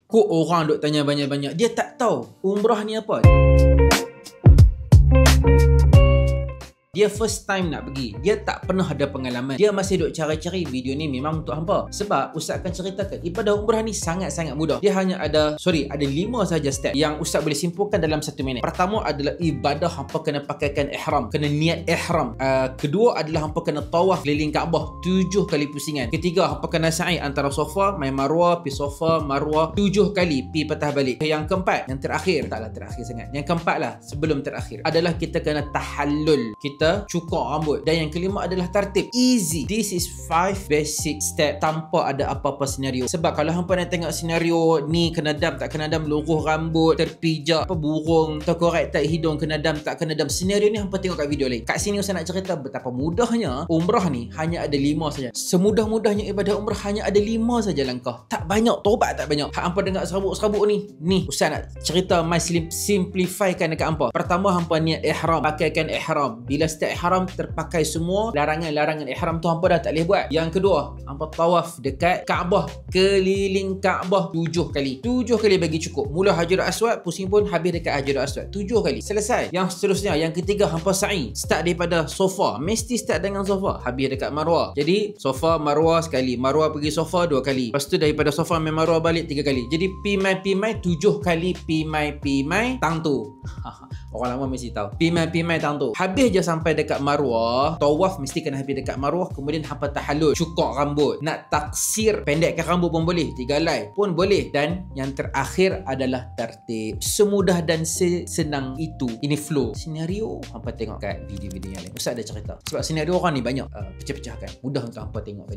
Kok orang duk tanya banyak-banyak, dia tak tahu umrah ni apa. Dia first time nak pergi. Dia tak pernah ada pengalaman. Dia masih duk cari-cari video ni memang untuk hampa. Sebab Ustaz akan ceritakan ibadah umrah ni sangat-sangat mudah. Dia hanya ada 5 saja step yang Ustaz boleh simpulkan dalam 1 minit. Pertama adalah ibadah hampa kena pakaikan ihram, kena niat ihram. Kedua adalah hampa kena tawaf keliling Kaabah 7 kali pusingan. Ketiga, hampa kena sa'i antara Safa, mai Marwah, pi Safa, Marwah 7 kali pi patah balik. Yang keempat, yang terakhir, taklah terakhir sangat. Yang keempat lah, sebelum terakhir adalah kita kena tahallul. Kita cukur rambut. Dan yang kelima adalah tertib. Easy. This is 5 basic step tanpa ada apa-apa senario. Sebab kalau hampa nak tengok senario ni kena dam tak kena dam, luruh rambut, terpijak burung, terkorek tak hidung, kena dam tak kena dam, senario ni hampa tengok kat video lain. Kat sini saya nak cerita betapa mudahnya umrah ni hanya ada 5 saja. Semudah-mudahnya ibadah umrah hanya ada 5 saja langkah. Tak banyak, tobat tak banyak. Hak hampa dengar serabut-serabut ni Ustaz nak cerita simplifykan dekat hampa. Pertama, hampa niat ihram, pakaikan ihram. Bila start ihram terpakai semua larangan-larangan ihram tu hampa dah tak boleh buat. Yang kedua, hampa tawaf dekat Kaabah, keliling Kaabah 7 kali. 7 kali bagi cukup. Mula Hajarul Aswad, pusing pun habis dekat Hajarul Aswad 7 kali. Selesai. Yang seterusnya, yang ketiga, hampa sa'i. Start daripada Safa. Mesti start dengan Safa, habis dekat Marwah. Jadi Safa, Marwah sekali, Marwah pergi Safa 2 kali. Lepas tu daripada Safa mai Marwah balik 3 kali. Jadi pi mai 7 kali pi mai tang tu. Orang lama mesti tahu. Pi mai tang tu. Habis je sampai dekat Marwah, tawaf mesti kena habis dekat Marwah. Kemudian hampa tahallul, cukur rambut. Nak taksir, pendekkan rambut pun boleh, 3 helai pun boleh. Dan yang terakhir adalah tertib. Semudah dan senang itu. Ini flow. Senario hampa tengok kat video-video yang lain. Ustaz ada cerita. Sebab senario orang ni banyak pecah-pecahkan. Mudah untuk hampa tengok balik.